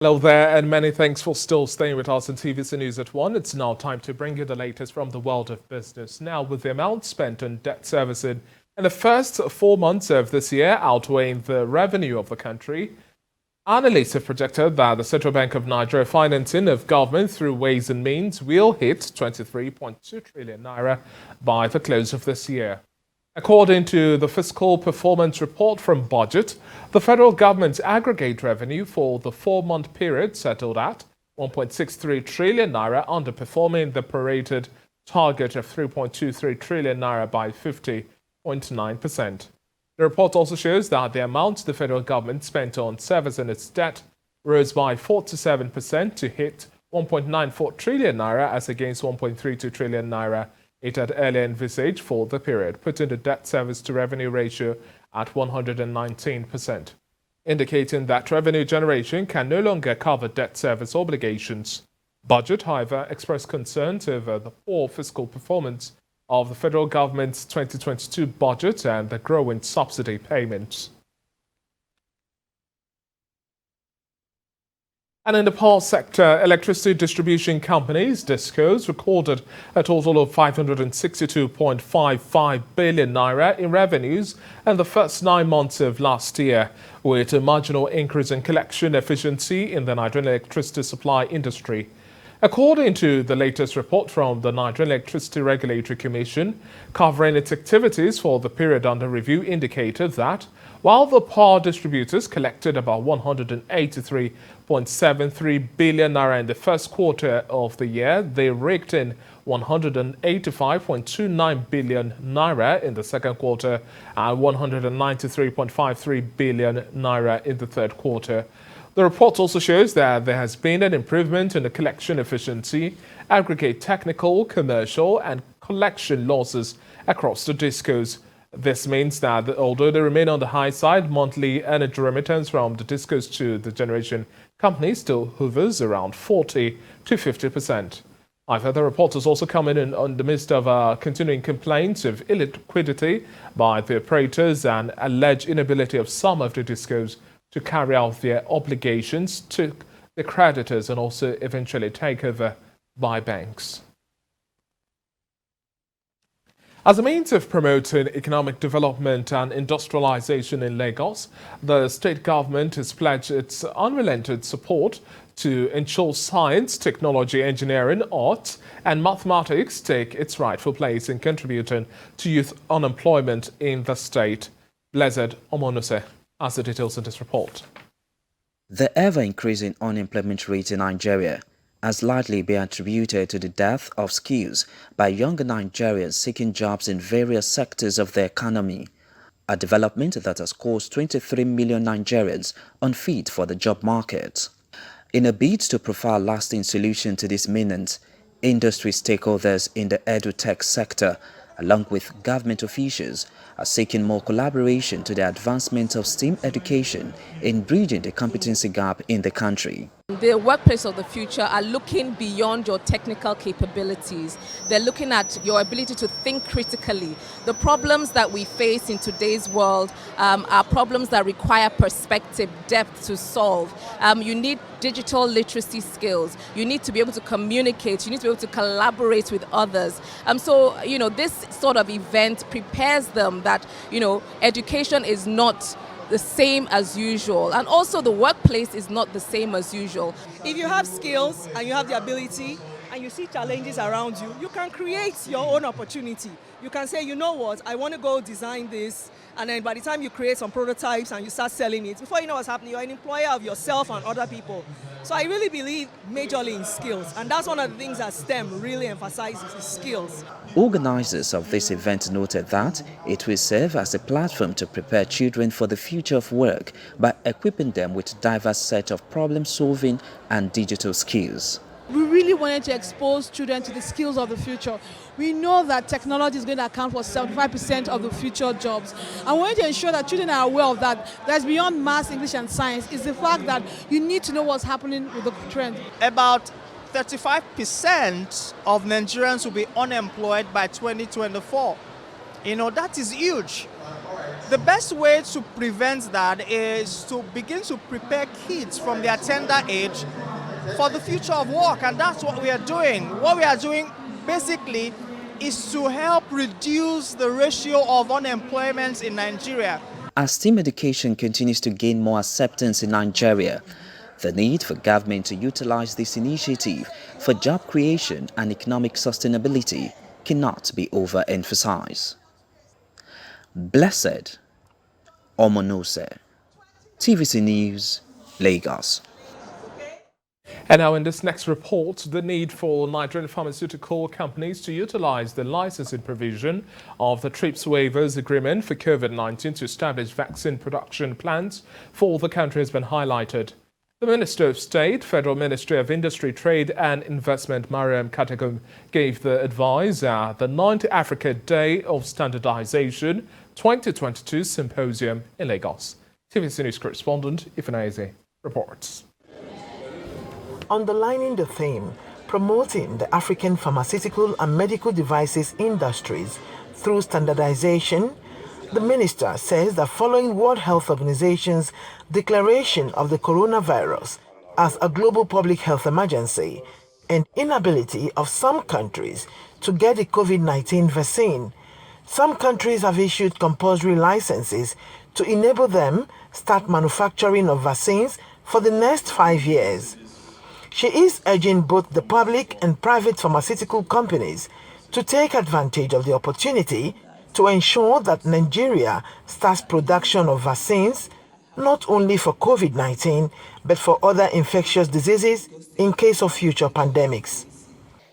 Hello there, and many thanks for still staying with us in TVC News at 1. It's now time to bring you the latest from the world of business. Now, with the amount spent on debt servicing in the first 4 months of this year outweighing the revenue of the country, analysts have projected that the Central Bank of Nigeria financing of government through Ways and Means will hit 23.2 trillion naira by the close of this year. According to the fiscal performance report from Budget, the federal government's aggregate revenue for the 4-month period settled at 1.63 trillion naira, underperforming the prorated target of 3.23 trillion naira by 50.9%. The report also shows that the amount the federal government spent on servicing its debt rose by 47% to hit 1.94 trillion naira as against 1.32 trillion naira it had earlier envisaged for the period, putting the debt service to revenue ratio at 119%, indicating that revenue generation can no longer cover debt service obligations. Budget, however, expressed concerns over the poor fiscal performance of the federal government's 2022 budget and the growing subsidy payments. And in the power sector, electricity distribution companies, DISCOs, recorded a total of 562.55 billion naira in revenues in the first 9 months of last year, with a marginal increase in collection efficiency in the Nigerian electricity supply industry. According to the latest report from the Nigerian Electricity Regulatory Commission, covering its activities for the period under review, indicated that while the power distributors collected about 183.73 billion naira in the first quarter of the year, they raked in 185.29 billion naira in the second quarter and 193.53 billion naira in the third quarter. The report also shows that there has been an improvement in the collection efficiency, aggregate technical, commercial, and collection losses across the DISCOs. This means that although they remain on the high side, monthly energy remittance from the DISCOs to the generation companies still hovers around 40 to 50%. However, the report has also come in the midst of continuing complaints of illiquidity by the operators and alleged inability of some of the DISCOs to carry out their obligations to the creditors and also eventually take over by banks. As a means of promoting economic development and industrialization in Lagos, the state government has pledged its unrelenting support to ensure science, technology, engineering, arts, and mathematics take its rightful place in contributing to youth unemployment in the state. Blessed Omonose has the details in this report. The ever-increasing unemployment rate in Nigeria has largely been attributed to the dearth of skills by younger Nigerians seeking jobs in various sectors of the economy, a development that has caused 23 million Nigerians unfit for the job market. In a bid to provide a lasting solution to this menace, industry stakeholders in the edutech sector, along with government officials, are seeking more collaboration to the advancement of STEM education in bridging the competency gap in the country. The workplace of the future are looking beyond your technical capabilities. They're looking at your ability to think critically. The problems that we face in today's world are problems that require perspective, depth to solve. You need digital literacy skills. You need to be able to communicate. You need to be able to collaborate with others. So, this sort of event prepares them that, education is not the same as usual, and also the workplace is not the same as usual. If you have skills and you have the ability and you see challenges around you, you can create your own opportunity. You can say, you know what, I want to go design this, and then by the time you create some prototypes and you start selling it, before you know what's happening, you're an employer of yourself and other people. So I really believe majorly in skills, and that's one of the things that STEM really emphasizes, is skills. Organizers of this event noted that it will serve as a platform to prepare children for the future of work by equipping them with a diverse set of problem-solving and digital skills. We really wanted to expose children to the skills of the future. We know that technology is going to account for 75% of the future jobs. And we want to ensure that children are aware of that. That's beyond maths, English, and science. Is the fact that you need to know what's happening with the trend. About 35% of Nigerians will be unemployed by 2024. That is huge. The best way to prevent that is to begin to prepare kids from their tender age for the future of work, and that's what we are doing. What we are doing basically is to help reduce the ratio of unemployment in Nigeria. As STEAM education continues to gain more acceptance in Nigeria, the need for government to utilize this initiative for job creation and economic sustainability cannot be overemphasized. Blessed Omonose, TVC News, Lagos. And now in this next report, the need for Nigerian pharmaceutical companies to utilize the licensing provision of the TRIPS waivers agreement for COVID-19 to establish vaccine production plants for the country has been highlighted. The Minister of State, Federal Ministry of Industry, Trade and Investment, Mariam Katagum, gave the advice at the 9th Africa Day of Standardization 2022 Symposium in Lagos. TVC News correspondent Ifeanyi reports. Underlining the theme, promoting the African pharmaceutical and medical devices industries through standardization, the minister says that following World Health Organization's declaration of the coronavirus as a global public health emergency and inability of some countries to get the COVID-19 vaccine, some countries have issued compulsory licenses to enable them start manufacturing of vaccines for the next 5 years. She is urging both the public and private pharmaceutical companies to take advantage of the opportunity to ensure that Nigeria starts production of vaccines not only for COVID-19 but for other infectious diseases in case of future pandemics.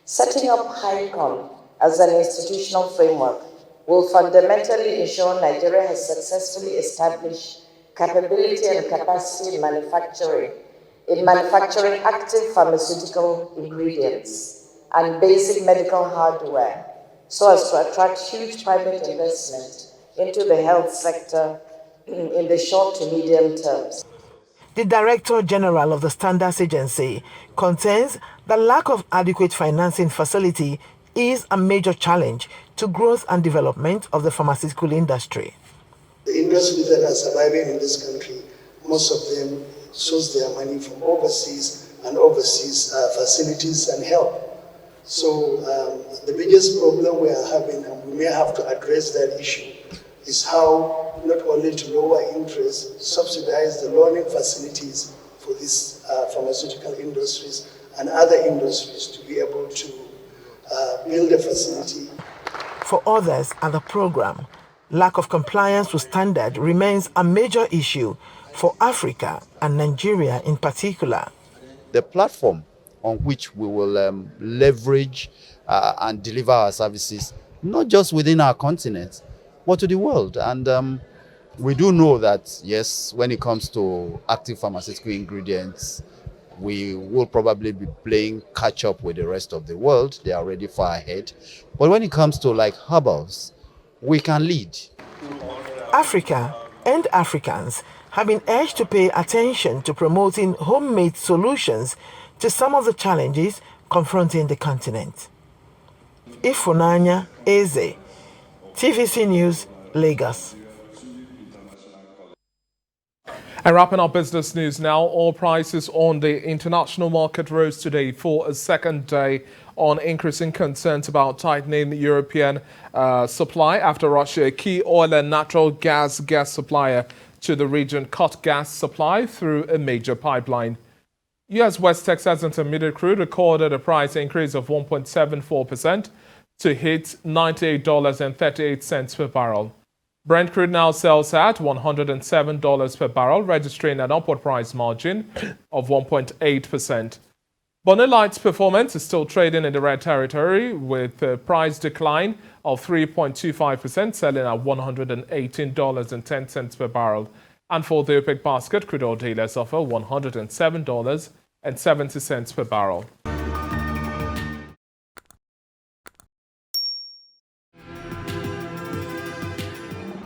Setting up HICOM as an institutional framework will fundamentally ensure Nigeria has successfully established capability and capacity in manufacturing active pharmaceutical ingredients and basic medical hardware, so as to attract huge private investment into the health sector in the short to medium terms. The Director General of the Standards Agency contends the lack of adequate financing facility is a major challenge to growth and development of the pharmaceutical industry. The industries that are surviving in this country, most of them source their money from overseas and overseas facilities and help. So the biggest problem we are having, and we may have to address that issue, is how not only to lower interest, subsidize the learning facilities for these pharmaceutical industries and other industries to be able to build a facility. For others at the program, lack of compliance with standard remains a major issue for Africa and Nigeria in particular. The platform on which we will leverage and deliver our services, not just within our continent, but to the world. And we do know that, yes, when it comes to active pharmaceutical ingredients, we will probably be playing catch up with the rest of the world. They are already far ahead. But when it comes to like herbals, we can lead. Africa and Africans have been urged to pay attention to promoting homemade solutions to some of the challenges confronting the continent. Ifeanyi Eze, TVC News, Lagos. And wrapping up business news now, oil prices on the international market rose today for a second day on increasing concerns about tightening European supply after Russia, a key oil and natural gas supplier to the region, cut gas supply through a major pipeline. U.S. West Texas Intermediate crude recorded a price increase of 1.74% to hit $98.38 per barrel. Brent crude now sells at $107 per barrel, registering an upward price margin of 1.8%. Bonny Light's performance is still trading in the red territory with a price decline of 3.25%, selling at $118.10 per barrel. And for the OPEC basket, crude oil dealers offer $107.70 per barrel.